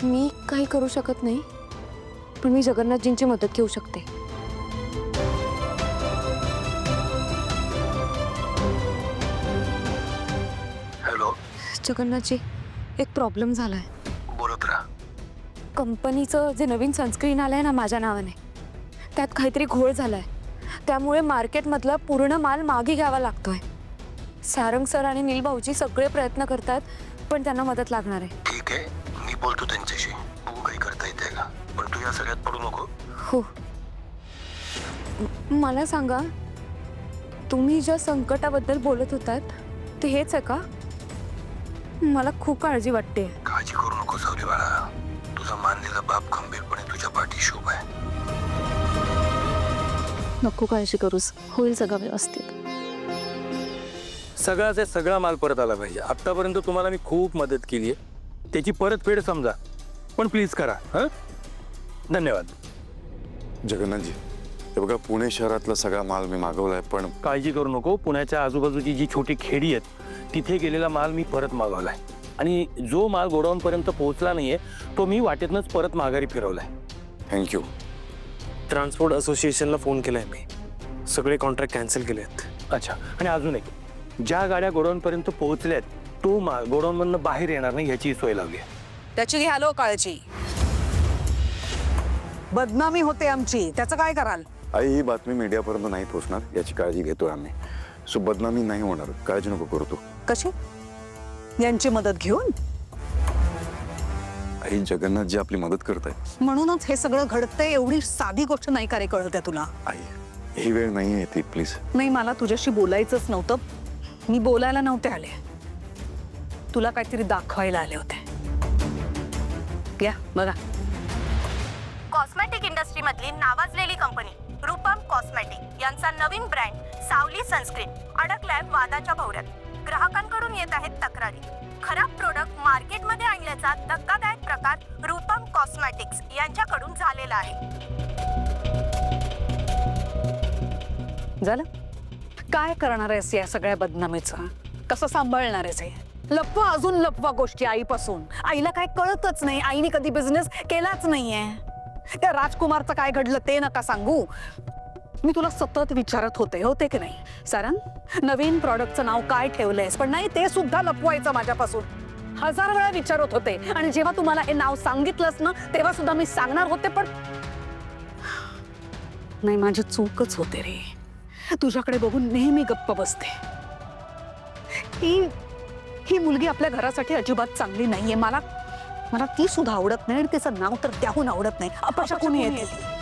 मी काही करू शकत नाही, पण मी जगन्नाथजींची मदत घेऊ शकते. हॅलो जगन्नाथजी, एक प्रॉब्लेम झालाय. बोलत राहा. कंपनीचं जे नवीन सनस्क्रीन आलंय ना माझ्या नावाने, त्यात काहीतरी घोळ झालाय. त्यामुळे मार्केटमधला पूर्ण माल मागे घ्यावा लागतोय. सारंग सर आणि नील भाऊजी सगळे प्रयत्न करतात, पण त्यांना मदत लागणार आहे. ठीक आहे, मी बोलतो त्यांच्याशी. बघू काही करता येते का, पण तू या सगळ्यात पडू नको. हो. मला सांगा, तुम्ही ज्या संकटाबद्दल बोलत होतात ते हेच आहे का? मला खूप काळजी वाटते. काळजी करू नको सावली बाळा. तुझा मानलेला बाप खंबीरपणे तुझ्या पाठीशी उभा आहे. नको काळजी करूस, होईल सगळं व्यवस्थित. सगळाचा सगळा माल परत आला पाहिजे. आत्तापर्यंत तुम्हाला मी खूप मदत केली आहे, त्याची परतफेड समजा, पण प्लीज करा. हां, धन्यवाद. जगन्नाथजी, हे बघा, पुणे शहरातला सगळा माल मी मागवलाय, पण काळजी करू नको. पुण्याच्या आजूबाजूची जी छोटी खेडी आहेत तिथे गेलेला माल मी परत मागवलाय, आणि जो माल गोडाऊनपर्यंत पोहोचला नाहीये तो मी वाटेतनंच परत माघारी फिरवलाय. थँक्यू. ट्रान्सपोर्ट असोसिएशनला फोन केलाय मी, सगळे कॉन्ट्रॅक्ट कॅन्सल केले आहेत. अच्छा, आणि अजून एक, ज्या गाड्या गोडाऊनपर्यंत पोहोचल्यात तो माल गोडाऊनमधनं बाहेर येणार नाही याची सोय लावली आहे. त्याची घ्यालो काळजी. बदनामी होते आमची, त्याचं काय कराल? आई, ही बातमी मीडियापर्यंत नाही पोहोचणार याची काळजी घेतोय आम्ही. सो बदनामी नाही होणार, काळजी नको करू तू. कशी? यांची मदत घेऊन? आई, जगन्नाथजी आपली मदत करताय. म्हणूनच हे सगळं घडतंय. एवढी साधी गोष्ट नाही का रे कळते तुला? आई, ही वेळ नाही आहे ती, प्लीज. नाही, मला तुझ्याशी बोलायचंच नव्हतं. मी बोलायला नव्हते आले, तुला काहीतरी दाखवायला आले होते. या बघा. कॉस्मेटिक इंडस्ट्रीमधली नावाजलेली कंपनी रूपम कॉस्मेटिक यांचा नवीन ब्रँड सावली सनस्क्रीन अडकलाय वादाच्या भोवऱ्यात. ग्राहकांकडून येत आहेत तक्रारी. खराब प्रोडक्ट मार्केटमध्ये आणल्याचा धक्कादायक प्रकार रूपम कॉस्मेटिक्स यांच्याकडून झालेला आहे. झालं? काय करणार आहेस या सगळ्या बदनामीचं? कसं सांभाळणार आहेस हे? लपवा, अजून लपवा गोष्टी आईपासून. आईला काय कळतच नाही. आईने कधी बिझनेस केलाच नाहीये. त्या राजकुमारचं काय घडलं ते नका सांगू. मी तुला सतत विचारत होते की नाही, सारंग, नवीन प्रॉडक्टचं नाव काय ठेवलंयस? पण नाही, ते सुद्धा लपवायचं माझ्यापासून. 1000 वेळा विचारत होते, आणि जेव्हा तुम्हाला हे नाव सांगितलंस ना, तेव्हा सुद्धा मी सांगणार होते, पण नाही, माझी चूकच होते रे. तुझ्याकडे बघून नेहमी गप्प बसते. ही मुलगी आपल्या घरासाठी अजिबात चांगली नाहीये. मला ती सुद्धा आवडत नाही, आणि तिचं नाव तर त्याहून आवडत नाही. अपशकुनी येते.